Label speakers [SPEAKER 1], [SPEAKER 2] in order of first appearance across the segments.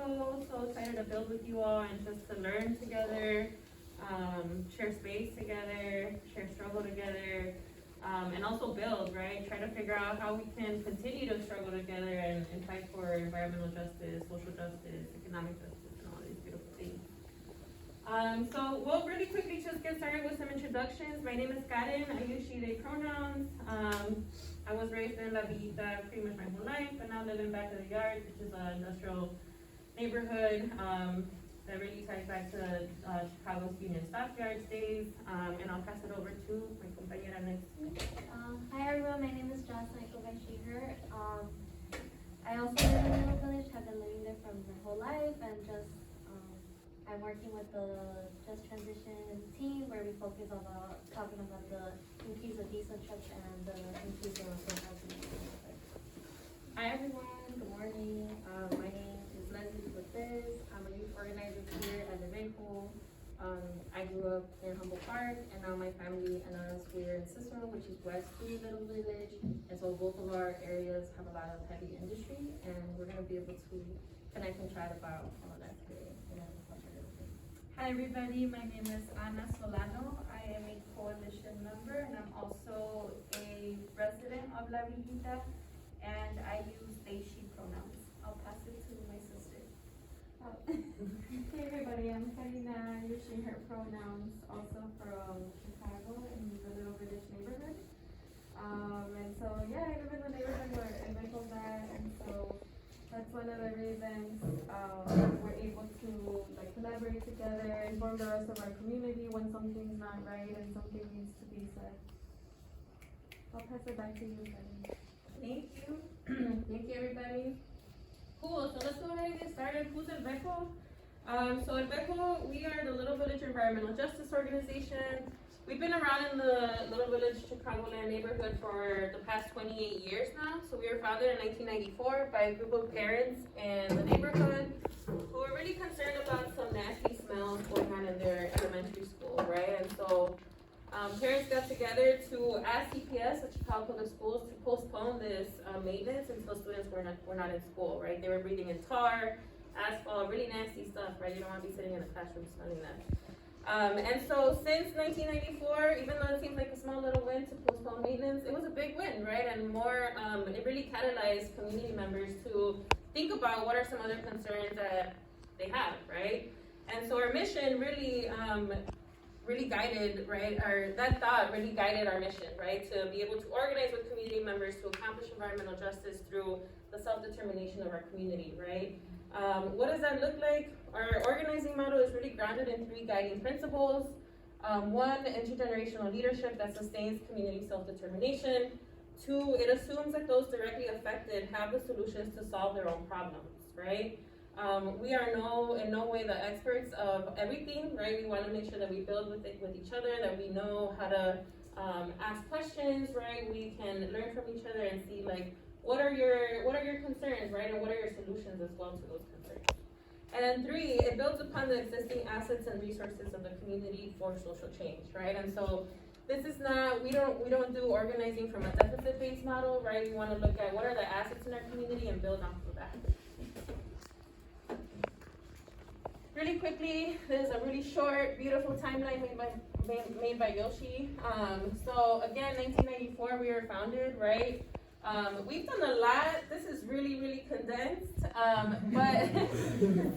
[SPEAKER 1] Chicago. So excited to build with you all and just to learn together, share space together, share struggle together, and also build, right? Try to figure out how we can continue to struggle together and fight for environmental justice, social justice, economic justice, and all these beautiful things. So we'll really quickly just get started with some introductions. My name is Karen. I use she, they pronouns. I was raised in La Villita pretty much my whole life, but now live in Back of the Yard, which is an industrial neighborhood that really ties back to Chicago's Union Stockyards days. And I'll pass it over to my compañera next to me.
[SPEAKER 2] Hi everyone, my name is Jocelyn. I go by she, her. I also live in a little village, have been living there for my whole life, and I'm working with the Just Transition team where we focus on talking about the increase of diesel trucks and the increase of housing.
[SPEAKER 3] Hi everyone, good morning. My name is Leslie Cortez. I'm a youth organizer here at LVEJO. I grew up in Humboldt Park, and now my family and us, we're in Cicero, which is west of Little Village. And so both of our areas have a lot of heavy industry, and we're gonna be able to connect and chat about all of that today.
[SPEAKER 4] Hi everybody, my name is Ana Solano. I am a coalition member and I'm also a resident of La Villita, and I use they, she pronouns. I'll pass it to my sister.
[SPEAKER 5] Hey everybody, I'm Karina, using her pronouns, also from Chicago in the Little Village neighborhood. And so yeah, I live in the neighborhood where I live on that, and so that's one of the reasons we're able to like collaborate together, inform the rest of our community when something's not right and something needs to be said. I'll pass it back to you, Penny.
[SPEAKER 1] Thank you. Thank you, everybody. Cool, so let's go ahead and get started. Who's LVEJO? So LVEJO, we are the Little Village Environmental Justice Organization. We've been around in the Little Village, Chicagoland neighborhood for the past 28 years now. So we were founded in 1994 by a group of parents in the neighborhood who were really concerned about some nasty smells going on in their elementary school, right? And so parents got together to ask CPS, the Chicago Public Schools, to postpone this maintenance until students were not in school, right? They were breathing in tar, asphalt, really nasty stuff, right? You don't want to be sitting in a classroom smelling that. And so since 1994, even though it seems like a small little win to postpone maintenance, it was a big win, right? And more, it really catalyzed community members to think about what are some other concerns that they have, right? And so our mission really guided, right? That thought really guided our mission, right? To be able to organize with community members to accomplish environmental justice through the self-determination of our community, right? What does that look like? Our organizing model is really grounded in 3 guiding principles. 1, intergenerational leadership that sustains community self-determination. 2, it assumes that those directly affected have the solutions to solve their own problems, right? We are in no way the experts of everything, right? We want to make sure that we build with each other, that we know how to ask questions, right? We can learn from each other and see like, what are your concerns, right? And what are your solutions as well to those concerns? And then 3, it builds upon the existing assets and resources of the community for social change, right? And so this is not, we don't do organizing from a deficit-based model, right? We want to look at what are the assets in our community and build off of that. Really quickly, there's a really short, beautiful timeline made by Yoshi. So again, 1994 we were founded, right? We've done a lot. This is really, really condensed. But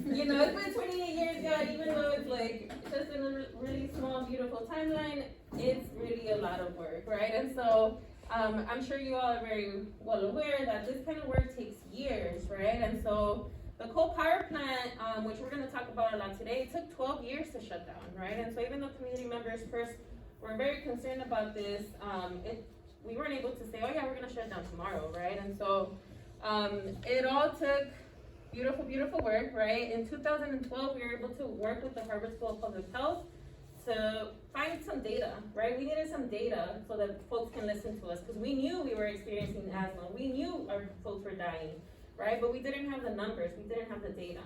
[SPEAKER 1] you know, it's been 28 years, yeah, even though it's like just in a really small, beautiful timeline, it's really a lot of work, right? And so I'm sure you all are very well aware that this kind of work takes years, right? And so the coal power plant, which we're going to talk about a lot today, it took 12 years to shut down, right? And so even though community members first were very concerned about this, we weren't able to say, oh yeah, we're going to shut down tomorrow, right? And so it all took beautiful, beautiful work, right? In 2012, we were able to work with the Harvard School of Public Health to find some data, right? We needed some data so that folks can listen to us, because we knew we were experiencing asthma. We knew our folks were dying, right? But we didn't have the numbers, we didn't have the data.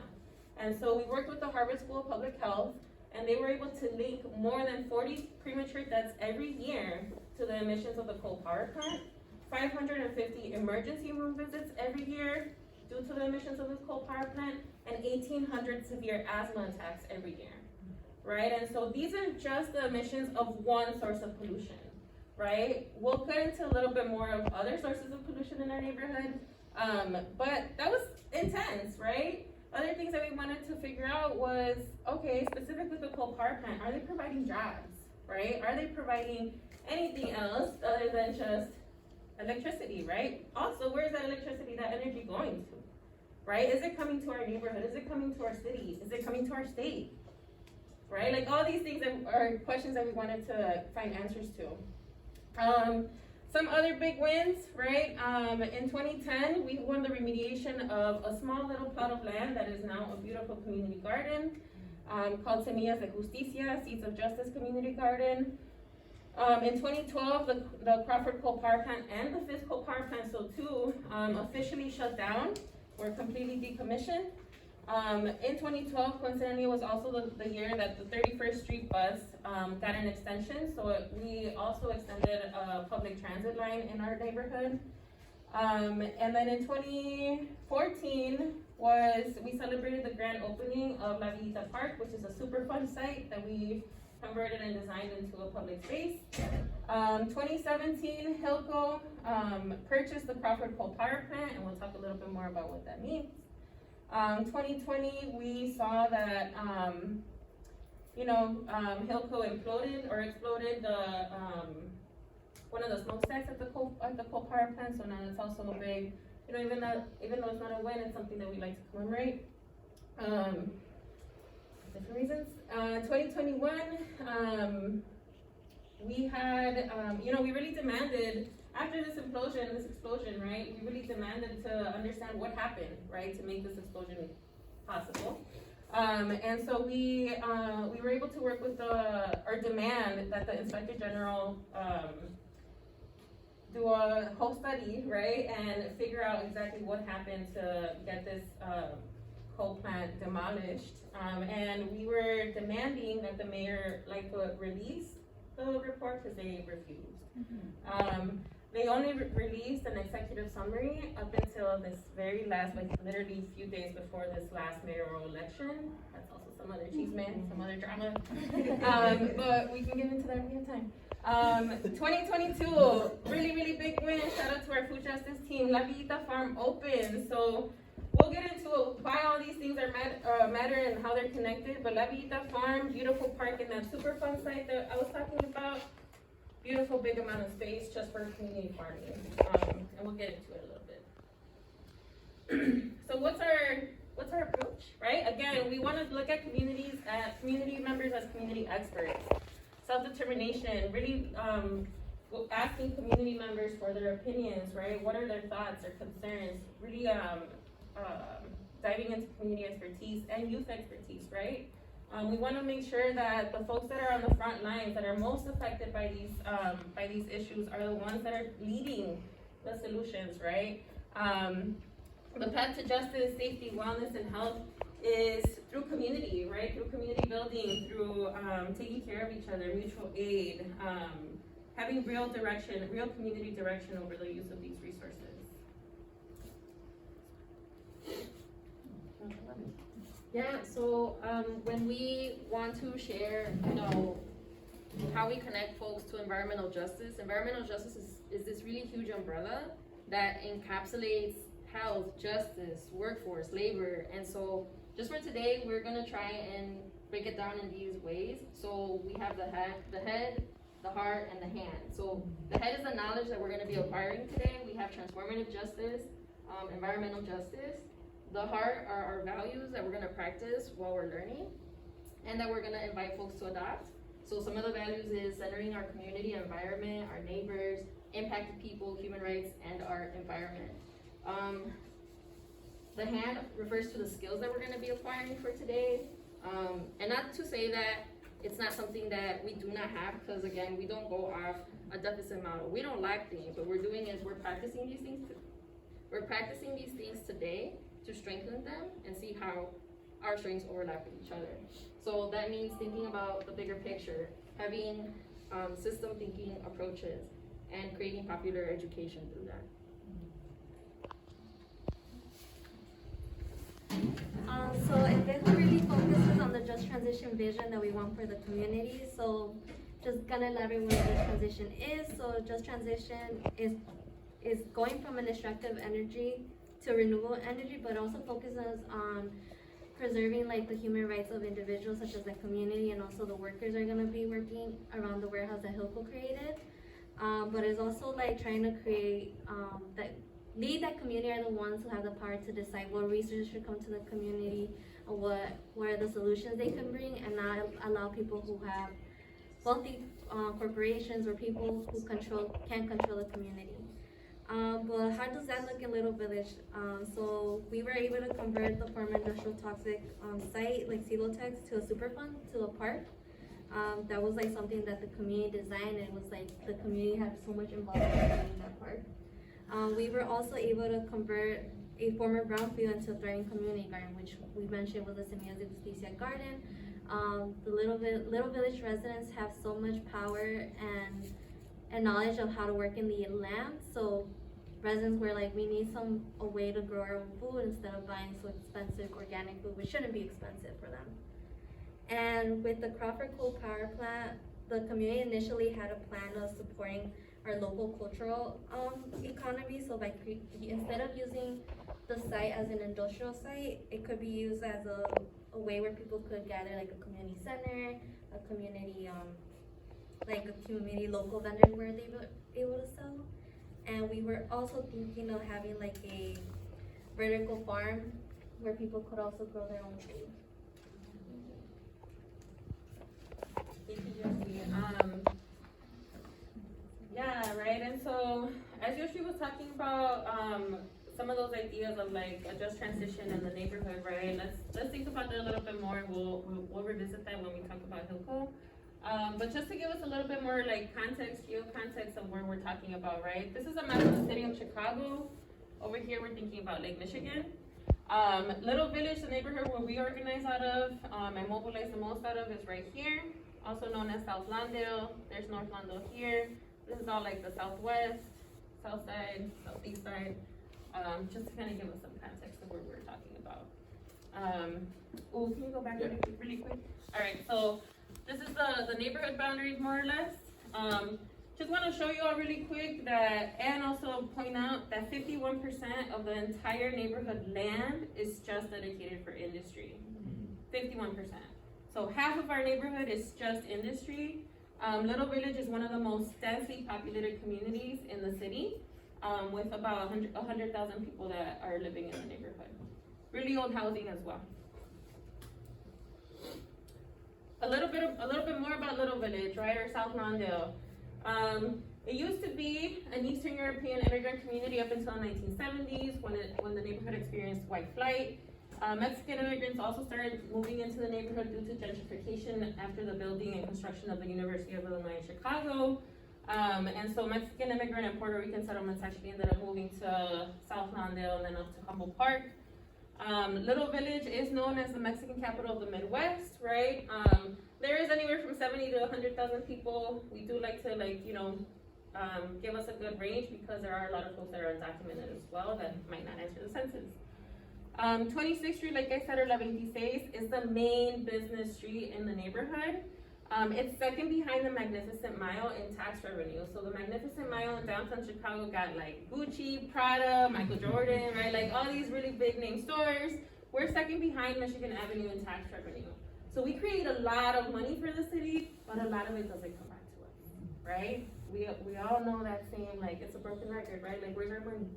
[SPEAKER 1] And so we worked with the Harvard School of Public Health, and they were able to link more than 40 premature deaths every year to the emissions of the coal power plant, 550 emergency room visits every year, due to the emissions of this coal power plant, and 1,800 severe asthma attacks every year, right? And so these are just the emissions of one source of pollution, right? We'll get into a little bit more of other sources of pollution in our neighborhood, but that was intense, right? Other things that we wanted to figure out was, okay, specific with the coal power plant, are they providing jobs, right? Are they providing anything else other than just electricity, right? Also, where is that electricity, that energy going to, right? Is it coming to our neighborhood? Is it coming to our city? Is it coming to our state, right? Like all these things are questions that we wanted to find answers to. Some other big wins, right? In 2010, we won the remediation of a small little plot of land that is now a beautiful community garden, called Semillas de Justicia, Seeds of Justice Community Garden. In 2012, the Crawford Coal Power Plant and the Fifth Coal Power Plant, so two, officially shut down, were completely decommissioned. In 2012, coincidentally, was also the year that the 31st Street bus got an extension, so we also extended a public transit line in our neighborhood. And then in 2014 we celebrated the grand opening of La Villita Park, which is a super fun site that we converted and designed into a public space. 2017, Hilco purchased the Crawford Coal Power Plant, and we'll talk a little bit more about what that means. 2020, we saw that, Hilco exploded the, one of the smokestacks at the coal power plant, so now it's also a big, even though it's not a win, it's something that we like to commemorate. Different reasons. 2021, we had, we really demanded, after this explosion, right, we really demanded to understand what happened, right, to make this explosion possible. And so we were able to work with or demand that the Inspector General do a whole study, right, and figure out exactly what happened to get this coal plant demolished. And we were demanding that the mayor release the report because they refused. They only released an executive summary up until this very last, literally few days before this last mayoral election. That's also some other chisme, some other drama. But we can get into that if we have time. 2022, really, really big win. Shout out to our food justice team. La Villita Farm open. So we'll get into why all these things matter and how they're connected. But La Villita Farm, beautiful park in that super fun site that I was talking about. Beautiful big amount of space just for community farming, and we'll get into it a little bit. So what's our approach, right? Again, we want to look at community members as community experts. Self-determination, really asking community members for their opinions, right? What are their thoughts, their concerns? Really diving into community expertise and youth expertise, right? We want to make sure that the folks that are on the front lines, that are most affected by these issues, are the ones that are leading the solutions, right? The path to justice, safety, wellness, and health is through community, right? Through community building, through taking care of each other, mutual aid, having real community direction over the use of these resources.
[SPEAKER 3] Yeah, so when we want to share, how we connect folks to environmental justice is this really huge umbrella that encapsulates health, justice, workforce, labor. And so just for today, we're gonna try and break it down in these ways. So we have the head, the heart, and the hand. So the head is the knowledge that we're gonna be acquiring today. We have transformative justice, environmental justice. The heart are our values that we're gonna practice while we're learning and that we're gonna invite folks to adopt. So some of the values is centering our community environment, our neighbors, impacted people, human rights, and our environment. The hand refers to the skills that we're gonna be acquiring for today. And not to say that it's not something that we do not have, because again, we don't go off a deficit model. We don't lack things. What we're doing is we're practicing these things today to strengthen them and see how our strengths overlap with each other. So that means thinking about the bigger picture, having system thinking approaches, and creating popular education through that.
[SPEAKER 2] transition vision that we want for the community. So just gonna elaborate what Just Transition is. So Just Transition is going from an extractive energy to renewable energy, but also focuses on preserving like the human rights of individuals such as the community, and also the workers are gonna be working around the warehouse that Hilco created. But it's also like trying to create lead that community are the ones who have the power to decide what resources should come to the community, what are the solutions they can bring, and not allow people who have wealthy corporations or people who can't control the community. But how does that look in Little Village? So we were able to convert the former industrial toxic site, like Silotex, to a superfund, to a park. That was like something that the community designed, and it was like the community had so much involvement in that park. We were also able to convert a former brownfield into a thriving community garden, which we mentioned was the Semillas de Justicia garden. The Little Village residents have so much power and knowledge of how to work in the land. So residents were like, we need a way to grow our own food instead of buying so expensive organic food, which shouldn't be expensive for them. And with the Crawford Coal Power Plant, the community initially had a plan of supporting our local cultural economy. So instead of using the site as an industrial site, it could be used as a way where people could gather, like a community center, a community local vendors where they were able to sell. And we were also thinking of having like a vertical farm where people could also grow their own food.
[SPEAKER 1] Thank you, Yoshi. Yeah, right. And so, as Yoshi was talking about, some of those ideas of like a just transition in the neighborhood, right? Let's think about that a little bit more. We'll revisit that when we talk about Hilco. But just to give us a little bit more like geo context of where we're talking about, right? This is a map of the city of Chicago. Over here, we're thinking about Lake Michigan. Little Village, the neighborhood where we organize out of and mobilize the most out of, is right here, also known as South Lawndale. There's North Lawndale here. This is all like the southwest, south side, southeast side, just to kind of give us some context of where we're talking about. Can you go back really quick? All right, so this is the neighborhood boundaries, more or less. Just want to show you all really quick that, and also point out that 51% of the entire neighborhood land is just dedicated for industry. 51%. So half of our neighborhood is just industry. Little Village is one of the most densely populated communities in the city, with about 100,000 people that are living in the neighborhood. Really old housing as well. A little bit more about Little Village, right, or South Lawndale. It used to be an Eastern European immigrant community up until the 1970s, when the neighborhood experienced white flight. Mexican immigrants also started moving into the neighborhood due to gentrification after the building and construction of the University of Illinois in Chicago. And so Mexican immigrant and Puerto Rican settlements actually ended up moving to South Lawndale and then up to Humboldt Park. Little Village is known as the Mexican capital of the Midwest, right? There is anywhere from 70 to 100,000 people. We do like to give us a good range because there are a lot of folks that are undocumented as well that might not answer the census. 26th Street, like I said, or La 26, is the main business street in the neighborhood. It's second behind the Magnificent Mile in tax revenue. So the Magnificent Mile in downtown Chicago got like Gucci, Prada, Michael Jordan, right? Like all these really big name stores. We're second behind Michigan Avenue in tax revenue. So we create a lot of money for the city, but a lot of it doesn't come back to us, right? We all know that saying, like, it's a broken record, right? Like, where's our money?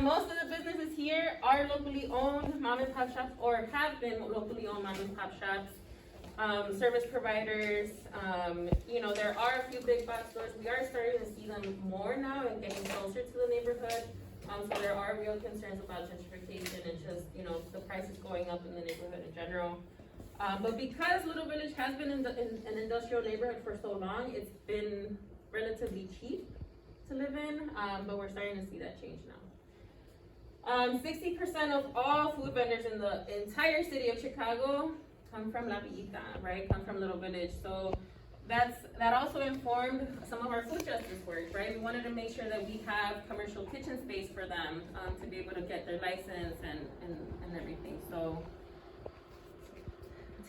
[SPEAKER 1] Most of the businesses here are locally owned mom and pop shops, or have been locally owned mom and pop shops, service providers. There are a few big box stores. We are starting to see them more now and getting closer to the neighborhood. So there are real concerns about gentrification and just, the prices going up in the neighborhood in general. But because Little Village has been in an industrial neighborhood for so long, it's been relatively cheap to live in, but we're starting to see that change now. 60% of all food vendors in the entire city of Chicago come from LVEJO, right? Come from Little Village. So that also informed some of our food justice work, right? We wanted to make sure that we have commercial kitchen space for them to be able to get their license and everything. So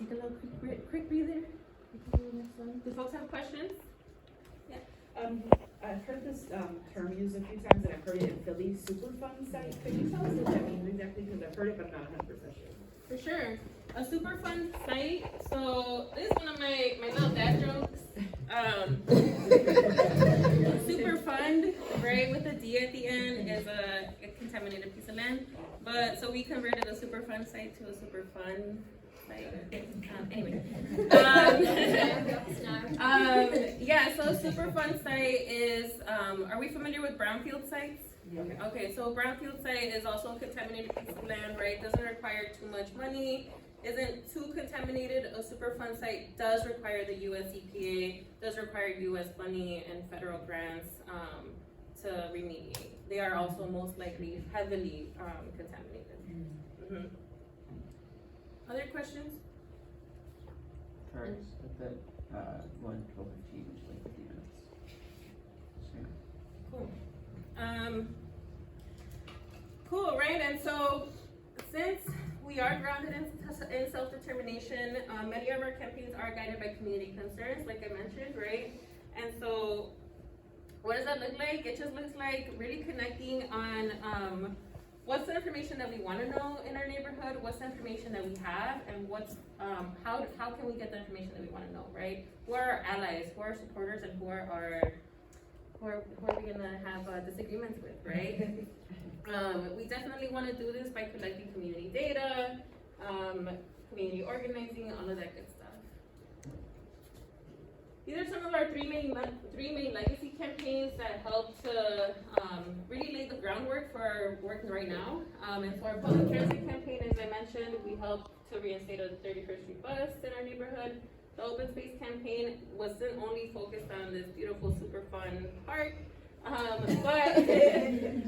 [SPEAKER 1] take a little quick breather. We can do the next one. Do folks have questions?
[SPEAKER 6] I've heard this term used a few times, and I've heard it in Philly, Superfund site. Could you tell us what that means exactly? Because I've heard it, but I'm not 100% sure.
[SPEAKER 1] For sure. A Superfund site. So this is one of my little dad jokes. Superfund, right, with a D at the end, is a contaminated piece of land. But so we converted a Superfund site to a Superfund site. Anyway. Yeah, so Superfund site is, are we familiar with brownfield sites?
[SPEAKER 6] Yeah.
[SPEAKER 1] Okay, so brownfield site is also a contaminated piece of land, right? Doesn't require too much money, isn't too contaminated. A Superfund site does require the US EPA, does require US money and federal grants to remediate. They are also most likely heavily contaminated. Mm-hmm. Other questions?
[SPEAKER 7] Cars that one overachieve each like 50 minutes.
[SPEAKER 1] Cool. Cool, right? And so, since we are grounded in self-determination, many of our campaigns are guided by community concerns, like I mentioned, right? And so, what does that look like? It just looks like really connecting on what's the information that we want to know in our neighborhood, what's the information that we have, and what's how can we get the information that we want to know, right? Who are our allies, who are our supporters, and who are we gonna have disagreements with, right? We definitely want to do this by collecting community data, community organizing, all of that good stuff. These are some of our three main legacy campaigns that help to really lay the groundwork for our work right now. And so our public transit campaign, as I mentioned, we helped to reinstate a 31st Street bus in our neighborhood. The open space campaign wasn't only focused on this beautiful, super fun park, but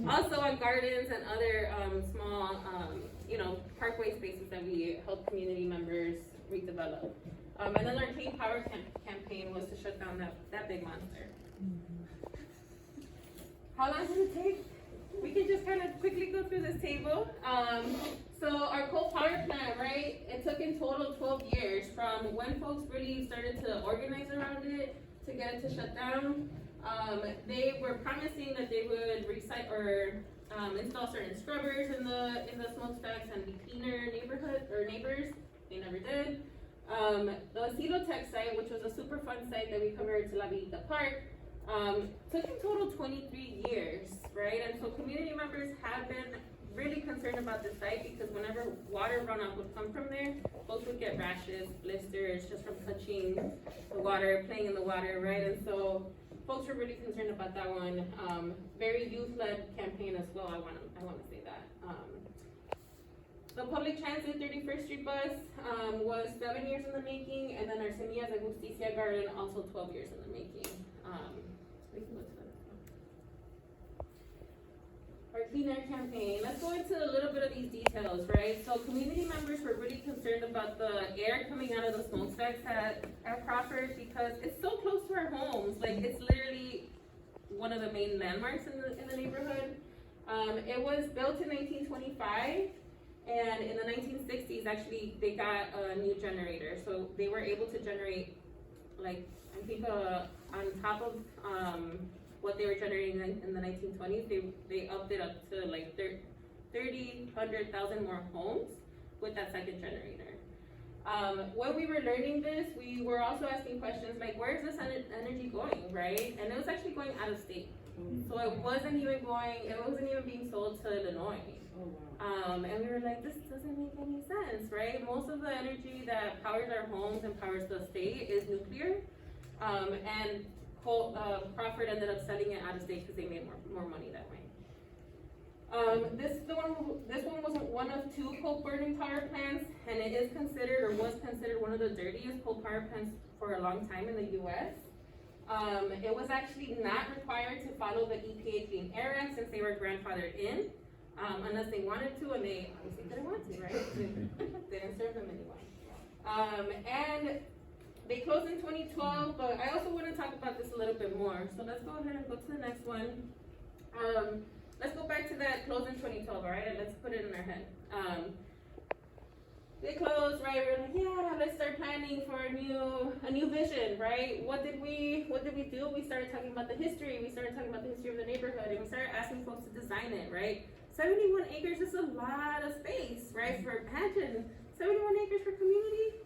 [SPEAKER 1] also on gardens and other small, parkway spaces that we help community members redevelop. And then our Clean Power campaign was to shut down that big monster. How long did it take? We can just kind of quickly go through this table. So our coal power plant, right? It took in total 12 years from when folks really started to organize around it to get it to shut down. They were promising that they would recycle or install certain scrubbers in the smokestacks and be cleaner neighbors. They never did. The Silotech site, which was a Superfund site that we converted to La Villita Park, took in total 23 years, right? And so community members have been really concerned about this site because whenever water runoff would come from there, folks would get rashes, blisters, just from touching the water, playing in the water, right? And so folks were really concerned about that one. Very youth-led campaign as well, I want to say that. The public transit 31st Street bus was 7 years in the making, and then our Semillas de Justicia garden also 12 years in the making. We can go to the next one. Our clean air campaign. Let's go into a little bit of these details, right? So community members were really concerned about the air coming out of the smokestacks at Crawford because it's so close to our homes. Like it's literally one of the main landmarks in the neighborhood. It was built in 1925. And in the 1960s, actually, they got a new generator. So they were able to generate, like, I think on top of what they were generating in the 1920s, they upped it up to like 100,000 more homes with that second generator. When we were learning this, we were also asking questions like, where is this energy going, right? And it was actually going out of state. So it wasn't even being sold to Illinois.
[SPEAKER 6] Oh, wow.
[SPEAKER 1] And we were like, this doesn't make any sense, right? Most of the energy that powers our homes and powers the state is nuclear. And Crawford ended up selling it out of state because they made more money that way. This one was one of two coal burning power plants, and it is considered, or was considered, one of the dirtiest coal power plants for a long time in the US. It was actually not required to follow the EPA Clean Air Act since they were grandfathered in. Unless they wanted to, and they obviously didn't want to, right? They didn't serve them anyway. And they closed in 2012, but I also want to talk about this a little bit more. So let's go ahead and go to the next one. Let's go back to that close in 2012, all right? And let's put it in our head. they closed, right? We're like, yeah, let's start planning for a new vision, right? What did we do? We started talking about the history. We started talking about the history of the neighborhood, and we started asking folks to design it, right? 71 acres is a lot of space, right? For imagine 71 acres for community.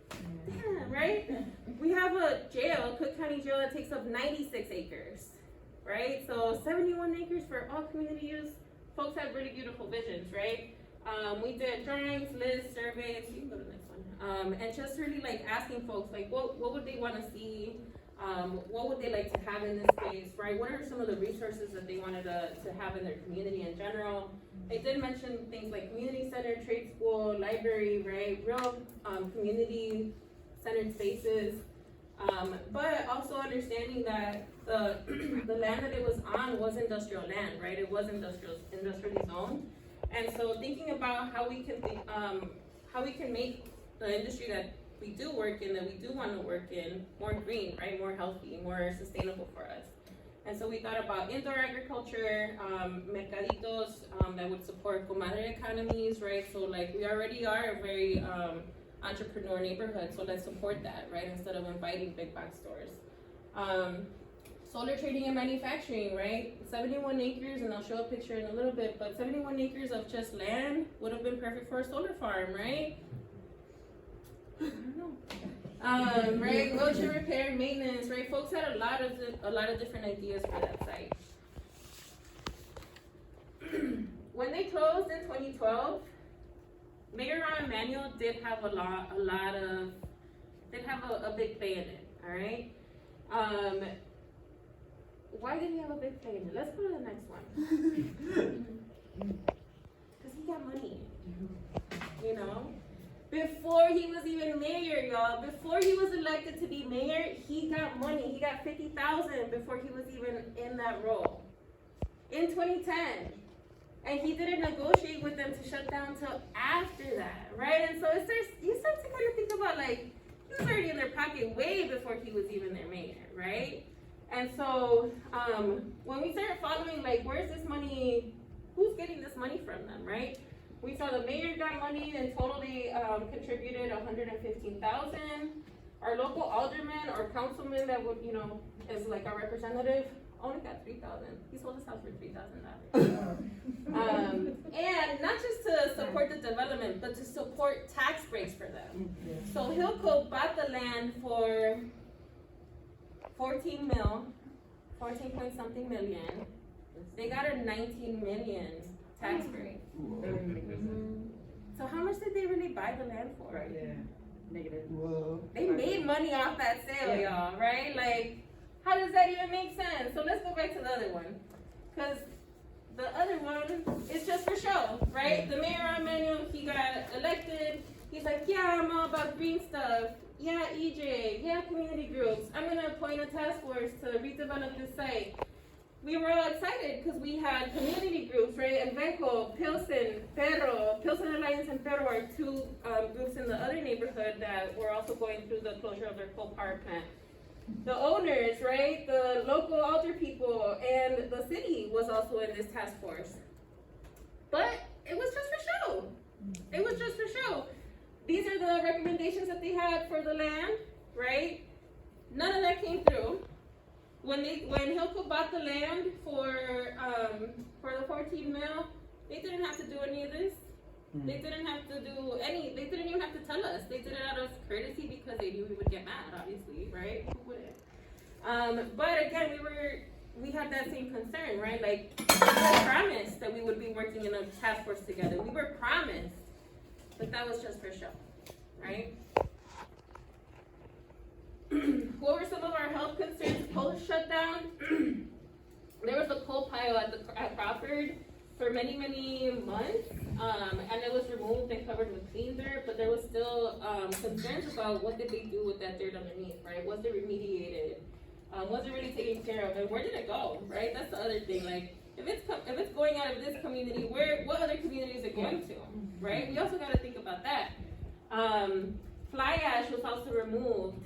[SPEAKER 1] Damn, right? We have a jail, Cook County Jail, that takes up 96 acres, right? So 71 acres for all community use. Folks have really beautiful visions, right? We did drawings, lists, surveys. You can go to the next one. And just really like asking folks, like, what would they want to see? What would they like to have in this space, right? What are some of the resources that they wanted to have in their community in general? They did mention things like community center, trade school, library, right? Real community centered spaces. But also understanding that the land that it was on was industrial land, right? It was industrially zoned. And so thinking about how we can make the industry that we do work in, that we do want to work in, more green, right? More healthy, more sustainable for us. And so we thought about indoor agriculture, mercaditos that would support comadre economies, right? So like we already are a very entrepreneur neighborhood, so let's support that, right? Instead of inviting big box stores. Solar trading and manufacturing, right? 71 acres, and I'll show a picture in a little bit, but 71 acres of just land would have been perfect for a solar farm, right? I don't know. Right, wheelchair repair, maintenance, right? Folks had a lot of different ideas for that site. When they closed in 2012, Mayor Ron Emanuel did have a big play in it, all right? Why did he have a big play in it? Let's go to the next one. Because he got money, you know? Before he was even mayor, y'all, before he was elected to be mayor, he got money. He got $50,000 before he was even in that role. In 2010. And he didn't negotiate with them to shut down till after that, right? And so you start to kind of think about, like, he was already in their pocket way before he was even their mayor, right? And so when we started following, like, where's this money, who's getting this money from them, right? We saw the mayor got money and totally contributed $115,000. Our local alderman or councilman that would, is like our representative, only got $3,000. He sold his house for $3,000. And not just to support the development, but to support tax breaks for them. So Hilco bought the land for 14 point something million. They got a 19 million tax break. So how much did they really buy the land for?
[SPEAKER 6] Right, yeah. Negative.
[SPEAKER 7] Whoa.
[SPEAKER 1] They made money off that sale, y'all, right? Like, how does that even make sense? So let's go back to the other one. Because the other one is just for show, right? The mayor, Emanuel, he got elected. He's like, yeah, I'm all about green stuff. Yeah, EJ. Yeah, community groups. I'm going to appoint a task force to redevelop this site. We were all excited because we had community groups, right? LVEJO, Pilsen Alliance and Perro are two groups in the other neighborhood that were also going through the closure of their coal power plant. The owners, right? The local alder people and the city was also in this task force. But it was just for show. It was just for show. These are the recommendations that they had for the land, right? None of that came through. When Hilco bought the land for the 14 mil, they didn't have to do any of this. They didn't have to do they didn't even have to tell us. They did it out of courtesy because they knew we would get mad, obviously, right? Who wouldn't? But again, we had that same concern, right? Like, we were promised that we would be working in a task force together. We were promised, but that was just for show, right? What were some of our health concerns post shutdown? There was a coal pile at Crawford for many, many months, and it was removed and covered with clean dirt, but there was still concerns about what did they do with that dirt underneath, right? Was it remediated? Was it really taken care of? And where did it go, right? That's the other thing. Like, if it's going out of this community, what other community is it going to, right? We also got to think about that. Fly ash was also removed,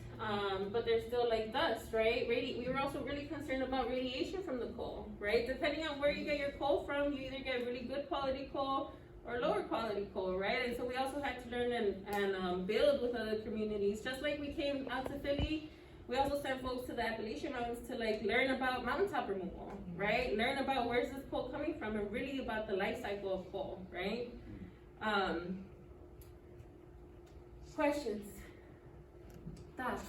[SPEAKER 1] but there's still like dust, right? We were also really concerned about radiation from the coal, right? Depending on where you get your coal from, you either get really good quality coal or lower quality coal, right? And so we also had to learn and build with other communities. Just like we came out to Philly, we also sent folks to the Appalachian Mountains to like learn about mountaintop removal, right? Learn about where's this coal coming from and really about the life cycle of coal, right? Questions? Thoughts?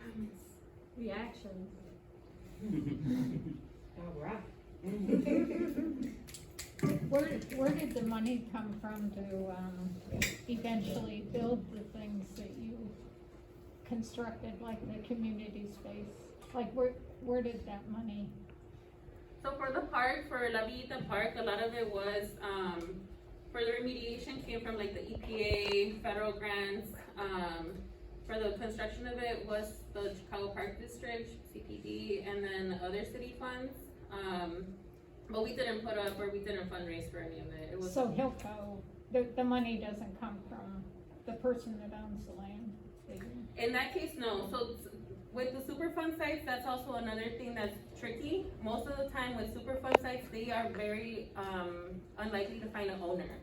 [SPEAKER 1] Comments?
[SPEAKER 3] Reactions.
[SPEAKER 6] All right.
[SPEAKER 8] Where did the money come from to eventually build the things that you constructed, like the community space? Like where did that money?
[SPEAKER 1] So for the park, for La Villita Park, a lot of it was, for the remediation came from like the EPA, federal grants. For the construction of it was the Chicago Park District, CPD, and then other city funds. But we didn't put up or we didn't fundraise for any of it. It was
[SPEAKER 8] So Hilco, the money doesn't come from the person that owns the land?
[SPEAKER 1] in that case, no. So with the Superfund sites, that's also another thing that's tricky. Most of the time with Superfund sites, they are very unlikely to find an owner.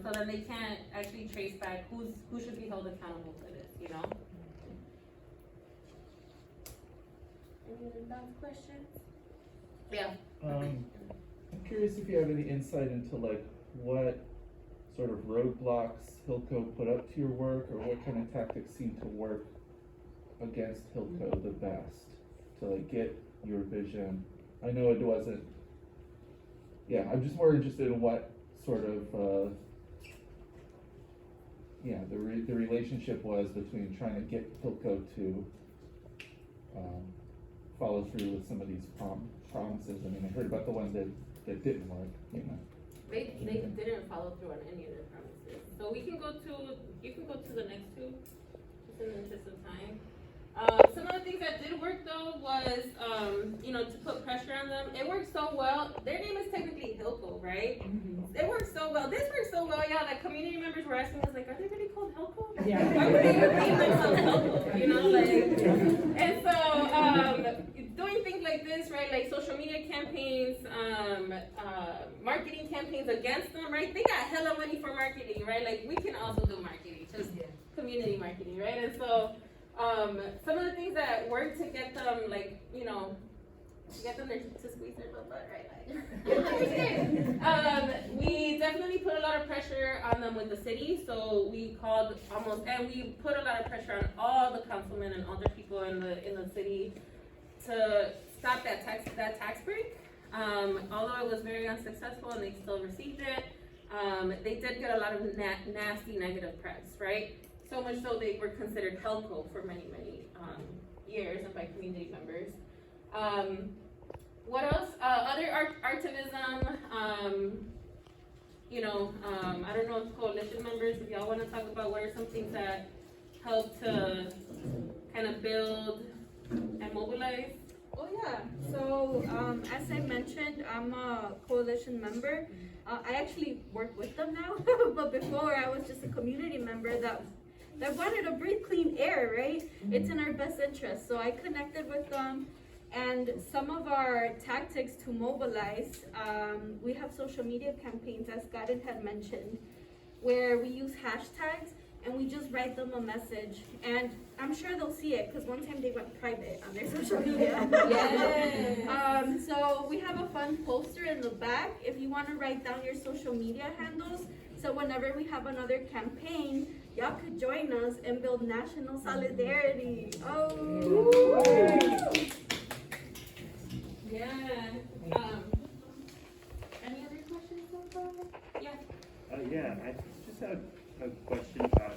[SPEAKER 1] So then they can't actually trace back who should be held accountable for this, you know? Any other thoughts, questions? Yeah.
[SPEAKER 9] I'm curious if you have any insight into like what sort of roadblocks Hilco put up to your work, or what kind of tactics seem to work against Hilco the best to like get your vision. I know it wasn't. Yeah, I'm just more interested in what sort of the relationship was between trying to get Hilco to follow through with some of these promises. I mean, I heard about the ones that didn't work, you know.
[SPEAKER 1] They didn't follow through on any of their promises. So you can go to the next two, just in the interest of time. Some of the things that did work though was, to put pressure on them. It worked so well. Their name is technically Hilco, right? Mm-hmm. It worked so well. This worked so well, yeah, that community members were asking us like, are they really called Hilco?
[SPEAKER 6] Yeah.
[SPEAKER 1] Why would they even name themselves Hilco? You know, like, and so, doing things like this, right, like social media campaigns, marketing campaigns against them, right? They got hella money for marketing, right? Like, we can also do marketing, just community marketing, right? And so, some of the things that work to get them, like, to get them to squeeze their little butt, right? We definitely put a lot of pressure on them with the city, so we called and we put a lot of pressure on all the councilmen and other people in the city to stop that tax break. Although it was very unsuccessful and they still received it, they did get a lot of nasty negative press, right? So much so they were considered Hilco for many, many years and by community members. What else? Other artivism, I don't know if coalition members, if y'all want to talk about what are some things that help to kind of build and mobilize.
[SPEAKER 4] Oh yeah, so as I mentioned, I'm a coalition member. I actually work with them now, but before I was just a community member that wanted to breathe clean air, right? It's in our best interest. So I connected with them, and some of our tactics to mobilize, we have social media campaigns, as Garen had mentioned, where we use hashtags and we just write them a message, and I'm sure they'll see it because one time they went private on their social media. Yes. So we have a fun poster in the back if you want to write down your social media handles. So whenever we have another campaign, y'all could join us and build national solidarity. Oh.
[SPEAKER 1] Yeah. Any other questions so far? Yeah.
[SPEAKER 10] Yeah, I just had a question about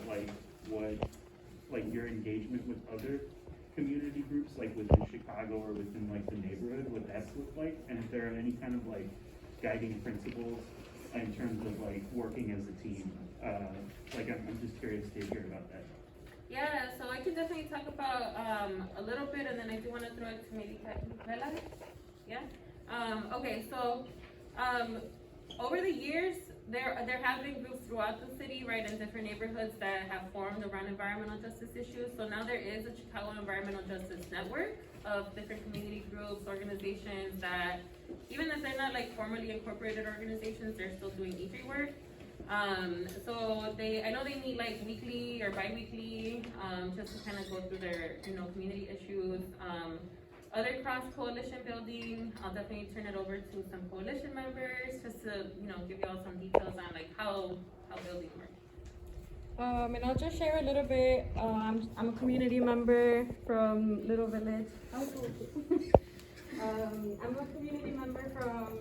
[SPEAKER 10] your engagement with other community groups, like within Chicago or within like the neighborhood, what that's looked like, and if there are any kind of like guiding principles in terms of like working as a team. I'm just curious to hear about that.
[SPEAKER 1] Yeah, so I can definitely talk about a little bit, and then I do want to throw it to maybe Bella. Yeah. Okay, so over the years, there have been groups throughout the city, right, in different neighborhoods that have formed around environmental justice issues. So now there is a Chicago Environmental Justice Network of different community groups, organizations that, even if they're not like formally incorporated organizations, they're still doing e-free work. So I know they meet like weekly or bi-weekly, just to kind of go through their, community issues. Other cross-coalition building, I'll definitely turn it over to some coalition members, just to, give y'all some details on like how building works.
[SPEAKER 5] And I'll just share a little bit. I'm a community member from Little Village. I'm a community member from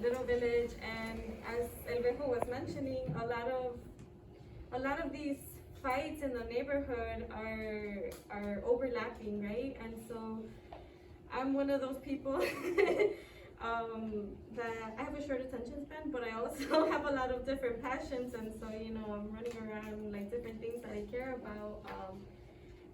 [SPEAKER 5] Little Village, and as LVEJO was mentioning, a lot of these fights in the neighborhood are overlapping, right? And so I'm one of those people that I have a short attention span, but I also have a lot of different passions, and so I'm running around like different things that I care about.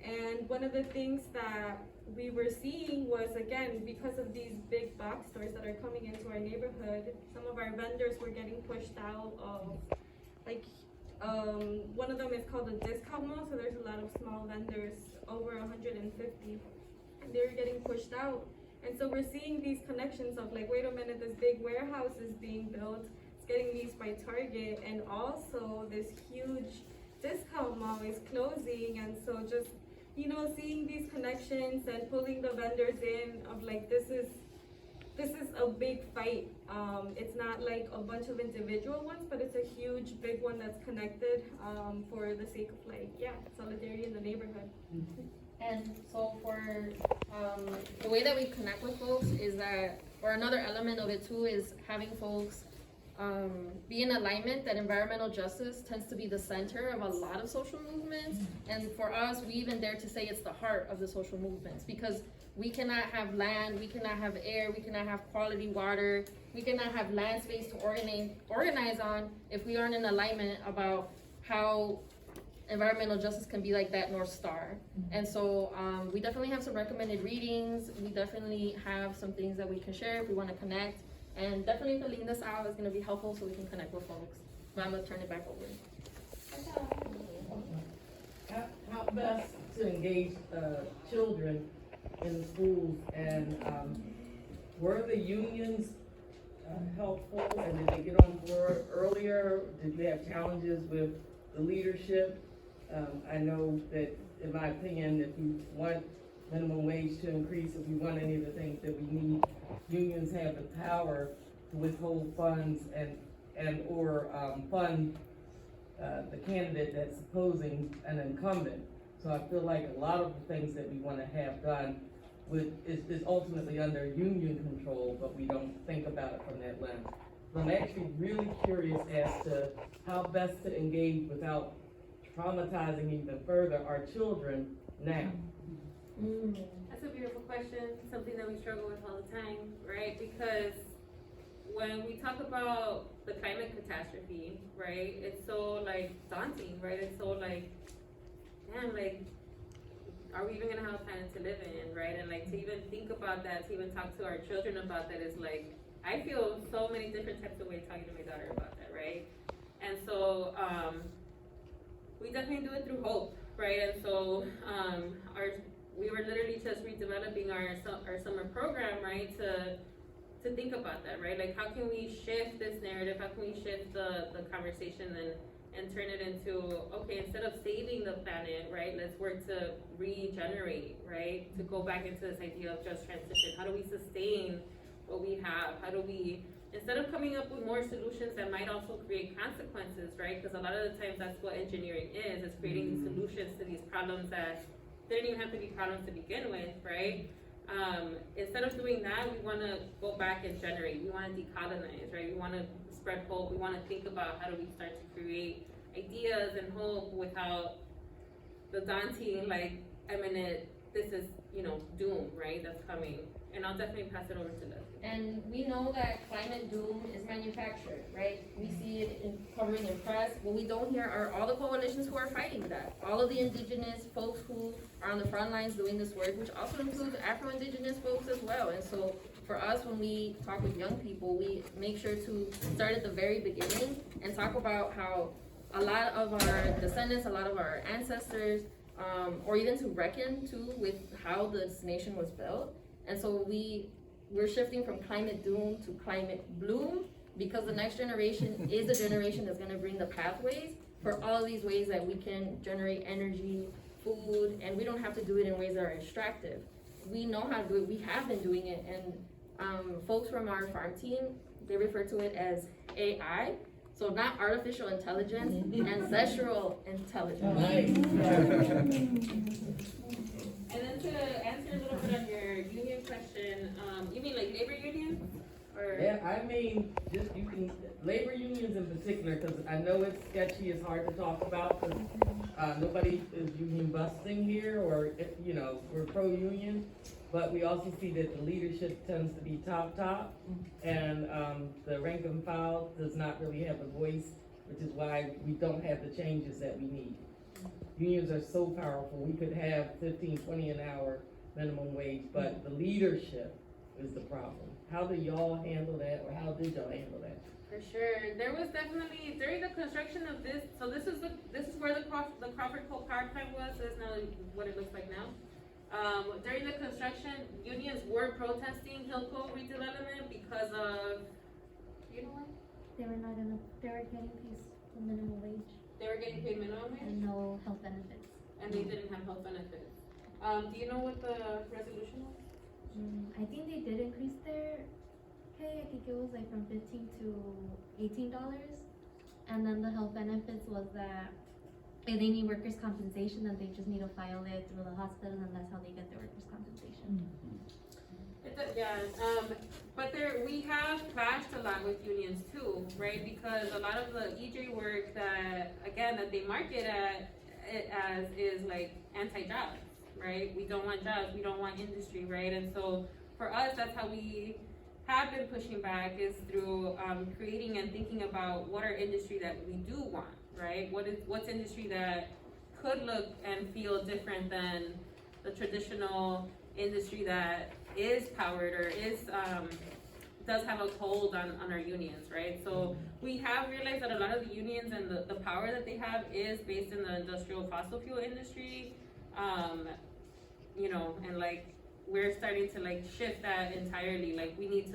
[SPEAKER 5] And one of the things that we were seeing was, again, because of these big box stores that are coming into our neighborhood, some of our vendors were getting pushed out of, like, one of them is called a discount mall, so there's a lot of small vendors, over 150, and they were getting pushed out. And so we're seeing these connections of like, wait a minute, this big warehouse is being built, it's getting leased by Target, and also this huge discount mall is closing. And so just, seeing these connections and pulling the vendors in of like, this is a big fight. It's not like a bunch of individual ones, but it's a huge, big one that's connected, for the sake of like, solidarity in the neighborhood.
[SPEAKER 3] And so for the way that we connect with folks is that, or another element of it too, is having folks be in alignment that environmental justice tends to be the center of a lot of social movements. And for us, we even dare to say it's the heart of the social movements, because we cannot have land, we cannot have air, we cannot have quality water, we cannot have land space to organize on if we aren't in alignment about how environmental justice can be like that North Star. And so we definitely have some recommended readings. We definitely have some things that we can share if we want to connect. And definitely filling this out is going to be helpful so we can connect with folks. But I'm going to turn it back over.
[SPEAKER 11] How best to engage children in schools, and were the unions helpful, and did they get on board earlier? Did you have challenges with the leadership? I know that, in my opinion, if you want minimum wage to increase, if we want any of the things that we need, unions have the power to withhold funds and or fund the candidate that's opposing an incumbent. So I feel like a lot of the things that we want to have done is ultimately under union control, but we don't think about it from that lens. So I'm actually really curious as to how best to engage without traumatizing even further our children now.
[SPEAKER 1] That's a beautiful question, something that we struggle with all the time, right? Because when we talk about the climate catastrophe, right, it's so like daunting, right? It's so like, damn, like, are we even gonna have a planet to live in, right? And like, to even think about that, to even talk to our children about that is like, I feel so many different types of ways talking to my daughter about that, right? And so we definitely do it through hope, right? And so we were literally just redeveloping our summer program, right, to think about that, right? Like, how can we shift this narrative? How can we shift the conversation and turn it into, okay, instead of saving the planet, right, let's work to regenerate, right? To go back into this idea of just transition. How do we sustain what we have? How do we, instead of coming up with more solutions that might also create consequences, right? Because a lot of the times that's what engineering is. It's creating these solutions to these problems that didn't even have to be problems to begin with, right? Instead of doing that, we want to go back and generate. We want to decolonize, right? We want to spread hope. We want to think about how do we start to create ideas and hope without the daunting, like, imminent, this is, doom, right? That's coming. And I'll definitely pass it over to Leslie.
[SPEAKER 3] And we know that climate doom is manufactured, right? We see it covering in press. What we don't hear are all the coalitions who are fighting that. All of the indigenous folks who are on the front lines doing this work, which also includes Afro-Indigenous folks as well. And so for us, when we talk with young people, we make sure to start at the very beginning and talk about how a lot of our descendants, a lot of our ancestors, or even to reckon too with how this nation was built. And so we're shifting from climate doom to climate bloom, because the next generation is the generation that's gonna bring the pathways for all of these ways that we can generate energy, food, and we don't have to do it in ways that are extractive. We know how to do it, we have been doing it, and folks from our farm team, they refer to it as AI. So not artificial intelligence, ancestral intelligence.
[SPEAKER 11] Nice.
[SPEAKER 1] And then to answer a little bit on your union question, you mean like labor union? Or?
[SPEAKER 11] Yeah, I mean, just you can, labor unions in particular, because I know it's sketchy, it's hard to talk about, because nobody is union busting here, or, you know, we're pro-union, but we also see that the leadership tends to be top, and the rank and file does not really have a voice, which is why we don't have the changes that we need. Unions are so powerful, we could have 15, 20 an hour minimum wage, but the leadership is the problem. How do y'all handle that, or how did y'all handle that?
[SPEAKER 1] For sure, there was definitely, during the construction of this, so this is where the Crawford Coal Power Plant was, this is now what it looks like now. During the construction, unions were protesting Hilco redevelopment because of, you know what?
[SPEAKER 2] They were getting paid the minimum wage
[SPEAKER 1] They were getting paid minimum wage,
[SPEAKER 2] and no health benefits.
[SPEAKER 1] and they didn't have health benefits. Do you know what the resolution was?
[SPEAKER 2] I think they did increase their pay. I think it was like from $15 to $18, and then the health benefits was that if they need workers' compensation, then they just need to file it through the hospital, and that's how they get their workers' compensation.
[SPEAKER 1] But we have clashed a lot with unions too, right? Because a lot of the EJ work that they market it as is like anti-jobs, right? We don't want jobs, we don't want industry, right? And so for us, that's how we have been pushing back, is through creating and thinking about what are industry that we do want, right? What's industry that could look and feel different than the traditional industry that is powered or is does have a hold on our unions, right? So we have realized that a lot of the unions and the power that they have is based in the industrial fossil fuel industry, you know, and like we're starting to like shift that entirely. Like we need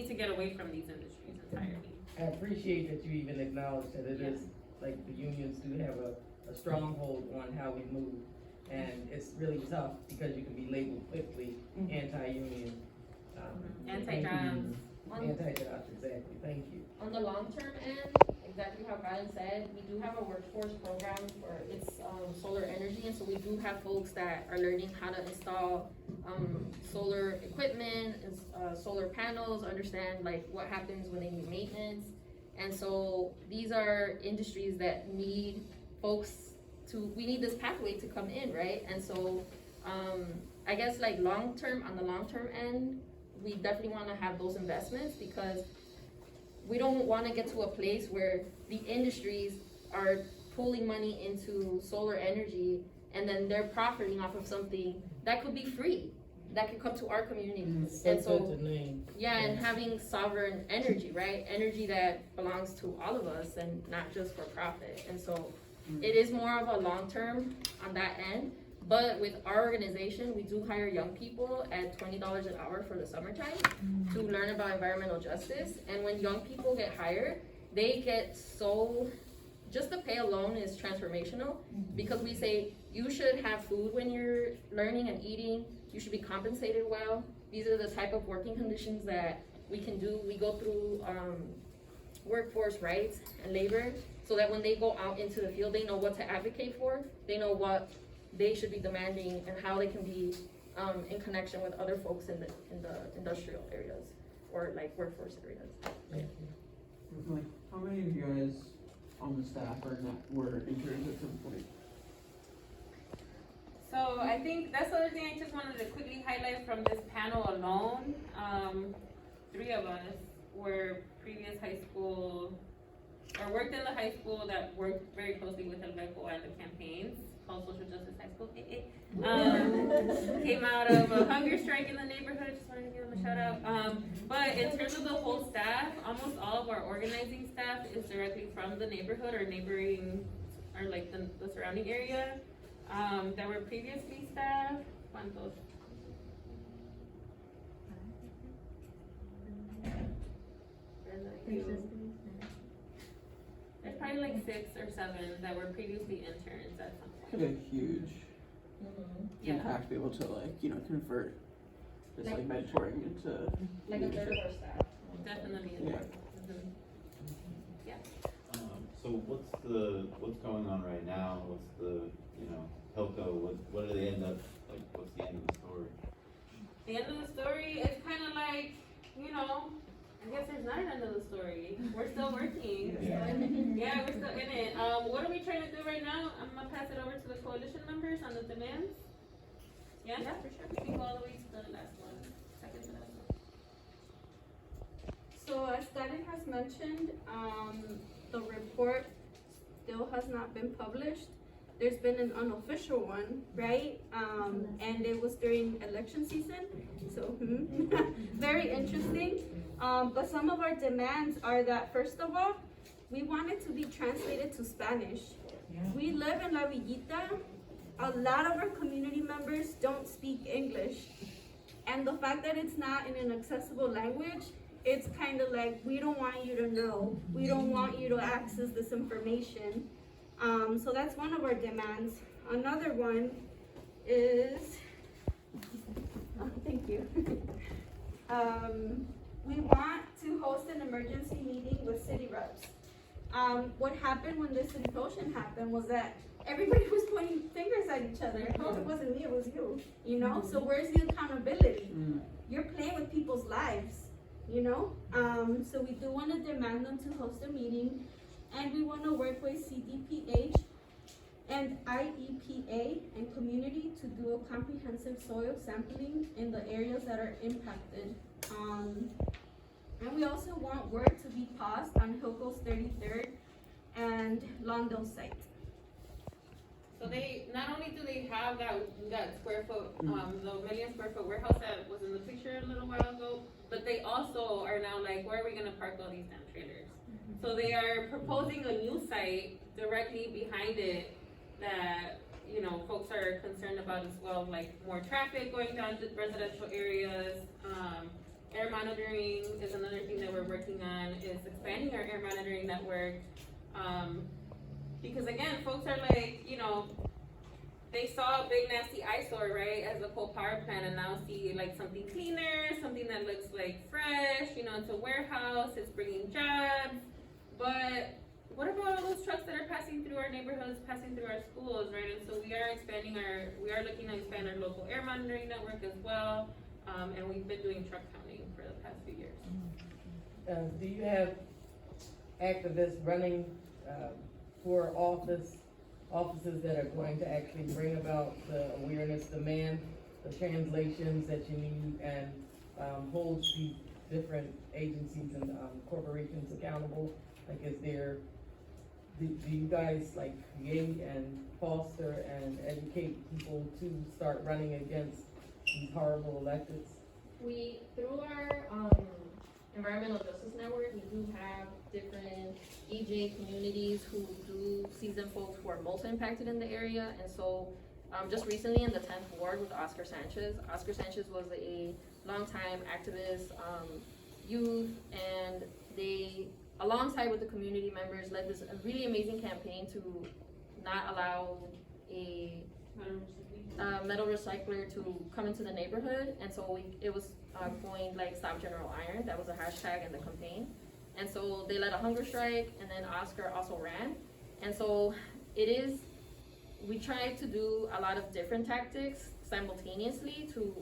[SPEAKER 1] to get away from these industries entirely.
[SPEAKER 11] I appreciate that you even acknowledge that it is, like, the unions do have a stronghold on how we move. And it's really tough because you can be labeled quickly anti-union.
[SPEAKER 1] Anti-jobs.
[SPEAKER 11] Anti-jobs, exactly, thank you.
[SPEAKER 3] On the long-term end, exactly how Colin said, we do have a workforce program for its solar energy, and so we do have folks that are learning how to install solar equipment, solar panels, understand like what happens when they need maintenance. And so these are industries that need folks we need this pathway to come in, right? And so I guess like on the long-term end, we definitely want to have those investments, because we don't want to get to a place where the industries are pulling money into solar energy and then they're profiting off of something that could be free, that could come to our communities. And so, and having sovereign energy, right? Energy that belongs to all of us and not just for profit. And so it is more of a long-term on that end. But with our organization, we do hire young people at $20 an hour for the summertime to learn about environmental justice. And when young people get hired, they get just the pay alone is transformational, because we say you should have food when you're learning and eating, you should be compensated well. These are the type of working conditions that we can do. We go through workforce rights and labor, so that when they go out into the field, they know what to advocate for, they know what they should be demanding, and how they can be in connection with other folks in the industrial areas or like workforce areas.
[SPEAKER 7] Like, how many of you guys on the staff were interns at some point?
[SPEAKER 1] So I think that's the other thing I just wanted to quickly highlight from this panel alone. 3 of us were previous high school or worked in the high school that worked very closely with LVEJO and the campaigns called Social Justice High School. Came out of a hunger strike in the neighborhood, just wanted to give them a shout out. But in terms of the whole staff, almost all of our organizing staff is directly from the neighborhood or neighboring, or like the surrounding area. That were previously staff. ¿Cuántos? There's probably like 6 or 7 that were previously interns at some point.
[SPEAKER 7] Could a huge
[SPEAKER 1] Yeah.
[SPEAKER 7] impact be able to like, you know, convert this like mentoring into
[SPEAKER 3] Like a third of our staff.
[SPEAKER 1] Definitely.
[SPEAKER 7] Yeah.
[SPEAKER 1] Mhm.
[SPEAKER 12] So what's going on right now? What's the, you know, Hilco, what do they end up, like, what's the end of the story?
[SPEAKER 1] The end of the story is kind of like, you know, I guess there's not an end of the story. We're still working.
[SPEAKER 12] Yeah.
[SPEAKER 1] Yeah, we're still in it. What are we trying to do right now? I'm gonna pass it over to the coalition members on the demands. Yeah, for sure. We can go all the way to the last one, second to last one.
[SPEAKER 4] So as Darren has mentioned, the report still has not been published. There's been an unofficial one, right? And it was during election season, so very interesting. But some of our demands are that, first of all, we want it to be translated to Spanish. We live in La Villita. A lot of our community members don't speak English. And the fact that it's not in an accessible language, it's kind of like, we don't want you to know. We don't want you to access this information. So that's one of our demands. Another one is, thank you. We want to host an emergency meeting with city reps. What happened when this implosion happened was that everybody was pointing fingers at each other. No, it wasn't me, it was you, you know? So where's the accountability? You're playing with people's lives, you know? So we do want to demand them to host a meeting, and we want to work with CDPH and IEPA and community to do a comprehensive soil sampling in the areas that are impacted. And we also want work to be paused on Hilco's 33rd and Lawndale site.
[SPEAKER 1] So they, not only do they have that square foot, the 1 million square foot warehouse that was in the picture a little while ago, but they also are now like, where are we gonna park all these damn trailers? So they are proposing a new site directly behind it that, you know, folks are concerned about as well, like more traffic going down to residential areas. Air monitoring is another thing that we're working on, is expanding our air monitoring network. Because again, folks are like, you know, they saw a big nasty eyesore, right, as a coal power plant, and now see like something cleaner, something that looks like fresh, you know, it's a warehouse, it's bringing jobs. But what about all those trucks that are passing through our neighborhoods, passing through our schools, right? And so we are looking to expand our local air monitoring network as well. And we've been doing truck counting for the past few years.
[SPEAKER 11] Do you have activists running, for offices that are going to actually bring about the awareness, demand the translations that you need, and hold these different agencies and corporations accountable? Like, do you guys like create and foster and educate people to start running against these horrible electeds?
[SPEAKER 3] We, through our environmental justice network, we do have different EJ communities who do season folks who are most impacted in the area. And so just recently in the 10th ward with Oscar Sanchez was a longtime activist, youth, and they, alongside with the community members, led this really amazing campaign to not allow a metal recycler to come into the neighborhood. And so it was coined like Stop General Iron. That was a hashtag in the campaign. And so they led a hunger strike, and then Oscar also ran. And so we tried to do a lot of different tactics simultaneously to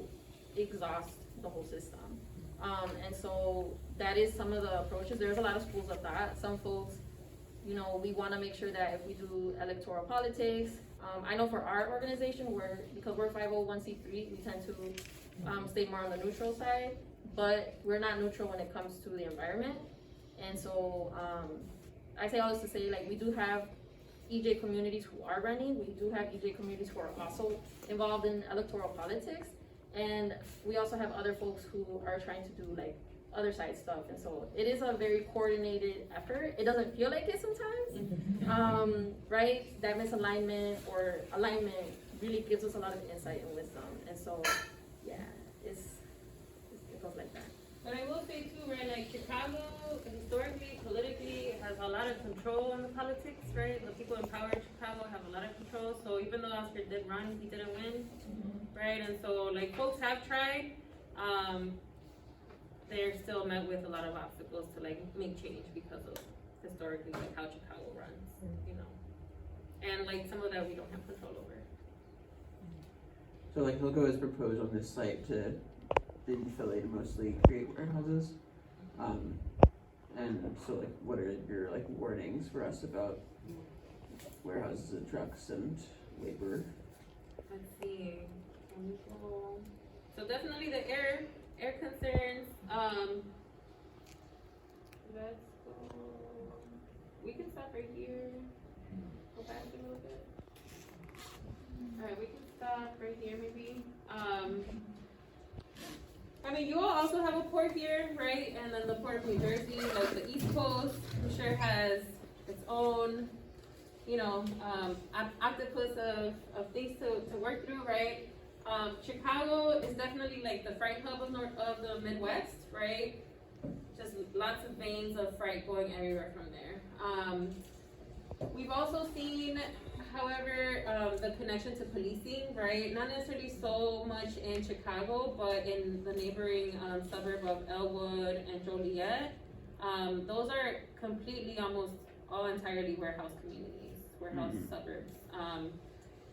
[SPEAKER 3] exhaust the whole system. And so that is some of the approaches. There's a lot of schools of that. Some folks, you know, we want to make sure that if we do electoral politics, I know for our organization, because we're 501c3, we tend to stay more on the neutral side, but we're not neutral when it comes to the environment. And so I say all this to say, like, we do have EJ communities who are running, we do have EJ communities who are also involved in electoral politics, and we also have other folks who are trying to do like other side stuff, and so it is a very coordinated effort. It doesn't feel like it sometimes, right? That misalignment or alignment really gives us a lot of insight and wisdom, and so yeah, it goes like that.
[SPEAKER 1] But I will say too, right, like Chicago, historically, politically, has a lot of control on the politics, right? The people in power in Chicago have a lot of control, so even though Oscar did run, he didn't win, right? And so, like, folks have tried, they're still met with a lot of obstacles to, like, make change because of, historically, like, how Chicago runs, you know? And, like, some of that we don't have control over.
[SPEAKER 7] So like Hilco has proposed on this site to in Philly to mostly create warehouses. And so like what are your like warnings for us about warehouses and trucks and labor?
[SPEAKER 1] Let's see. So definitely the air concerns. Let's go. We can stop right here. Go back a little bit. All right, we can stop right here maybe. I mean, you all also have a port here, right? And then the Port of New Jersey, like the East Coast, I'm sure has its own, you know, octopus of things to work through, right? Chicago is definitely like the freight hub of the Midwest, right? Just lots of veins of freight going everywhere from there. We've also seen, however, the connection to policing, right? Not necessarily so much in Chicago, but in the neighboring suburb of Elwood and Joliet. Those are completely, almost all entirely warehouse communities, warehouse suburbs.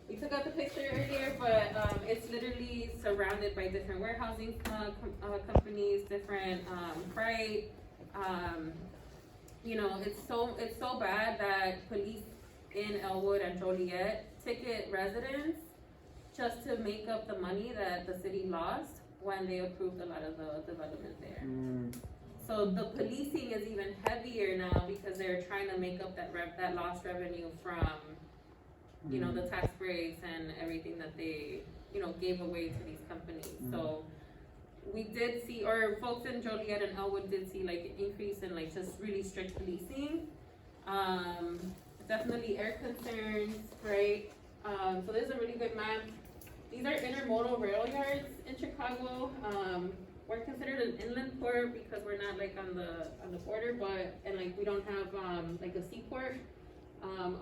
[SPEAKER 1] We took out the picture earlier, but it's literally surrounded by different warehousing companies, different freight. You know, it's so bad that police in Elwood and Joliet ticket residents just to make up the money that the city lost when they approved a lot of the development there. So the policing is even heavier now because they're trying to make up that lost revenue from, you know, the tax breaks and everything that they, you know, gave away to these companies. So we did see, or folks in Joliet and Elwood did see like an increase in like just really strict policing. Definitely air concerns, right? So there's a really good map. These are intermodal rail yards in Chicago. We're considered an inland port because we're not like on the border, and like we don't have like a seaport.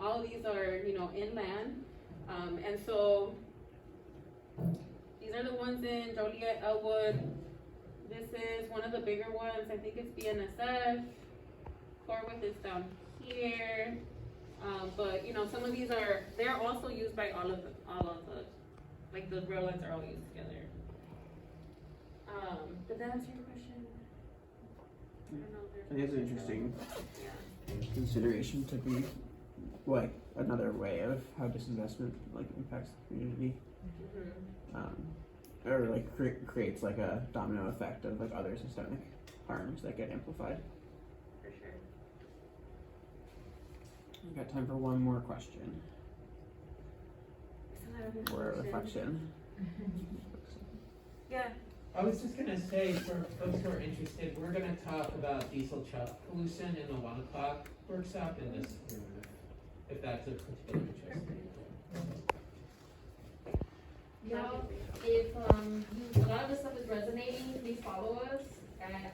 [SPEAKER 1] All of these are, you know, inland, and so these are the ones in Joliet, Elwood. This is one of the bigger ones. I think it's BNSF. Corwith is down here. But you know, some of these they're also used by all of the, like the rail lines are all used together. Did that answer your question? I don't know if
[SPEAKER 7] I think it's an interesting
[SPEAKER 1] Yeah.
[SPEAKER 7] consideration to be like another way of how disinvestment like impacts the community. Or like creates like a domino effect of like other systemic harms that get amplified.
[SPEAKER 1] For sure.
[SPEAKER 7] We got time for one more question or a reflection.
[SPEAKER 1] Yeah.
[SPEAKER 13] I was just gonna say, for folks who are interested, we're gonna talk about diesel truck pollution in the 1 o'clock workshop in this room, if that's of particular interest.
[SPEAKER 3] Yeah, if a lot of this stuff is resonating, please follow us at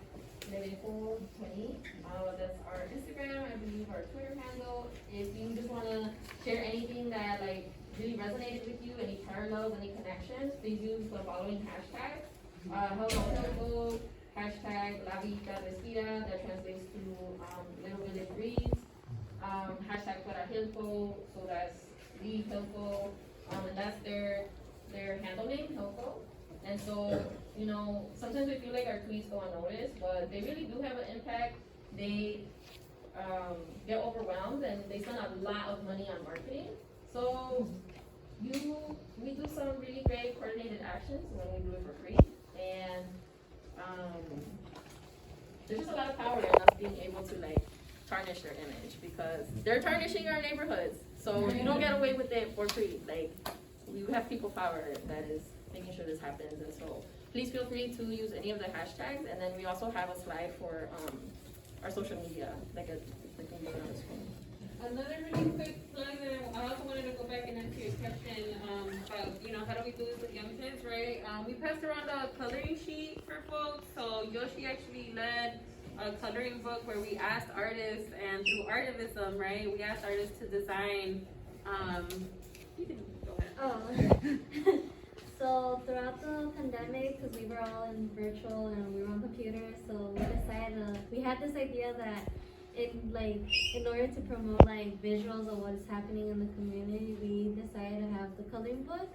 [SPEAKER 3] LVEJO20. That's our Instagram, I believe our Twitter handle. If you just wanna share anything that like really resonated with you, any parallels, any connections, please use the following hashtags. Hello Hilco, hashtag La Vida Respira, that translates to Little Village Breathes. Hashtag Para Hilco, so that's Leave Hilco, and that's their handle name, Hilco. And so, you know, sometimes we feel like our tweets go unnoticed, but they really do have an impact. They get overwhelmed and they spend a lot of money on marketing. So we do some really great coordinated actions when we do it for free. And there's just a lot of power in us being able to like tarnish their image, because they're tarnishing our neighborhoods. So you don't get away with it for free. Like, we have people power that is making sure this happens, and so please feel free to use any of the hashtags, and then we also have a slide for our social media, like a thing on the screen.
[SPEAKER 1] Another really quick plug, and I also wanted to go back and answer your question, about, you know, how do we do this with young kids, right? We passed around a coloring sheet for folks, so Yoshi actually led a coloring book where we asked artists, and through artivism, right, we asked artists to design, you can go ahead.
[SPEAKER 2] Oh. So throughout the pandemic, because we were all in virtual and we were on computers, so we had this idea that in order to promote like visuals of what is happening in the community, we decided to have the coloring book,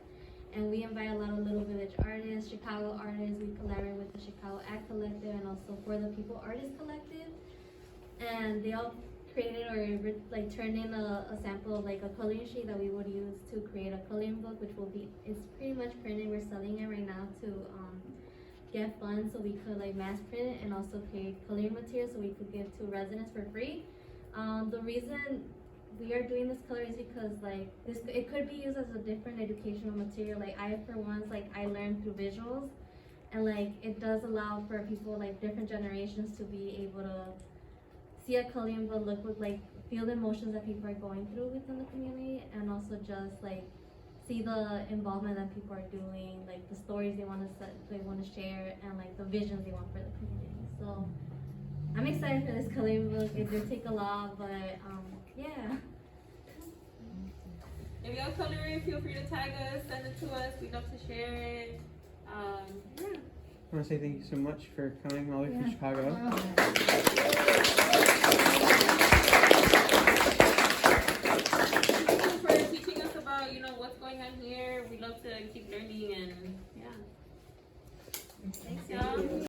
[SPEAKER 2] and we invite a lot of Little Village artists, Chicago artists. We collaborate with the Chicago Art Collective and also For the People Artist Collective, and they all created or like turned in a sample of like a coloring sheet that we would use to create a coloring book, which it's pretty much printed. We're selling it right now to get funds so we could like mass print it and also create coloring material so we could give to residents for free. The reason we are doing this color is because like it could be used as a different educational material. Like I, for once, like I learned through visuals, and like it does allow for people like different generations to be able to see a coloring book, look with like feel the emotions that people are going through within the community, and also just like see the involvement that people are doing, like the stories they want to share, and like the visions they want for the community. So I'm excited for this coloring book. It did take a lot, but yeah.
[SPEAKER 1] If y'all coloring, feel free to tag us, send it to us. We'd love to share it. Yeah.
[SPEAKER 7] I want to say thank you so much for coming all the way from Chicago.
[SPEAKER 8] Wow.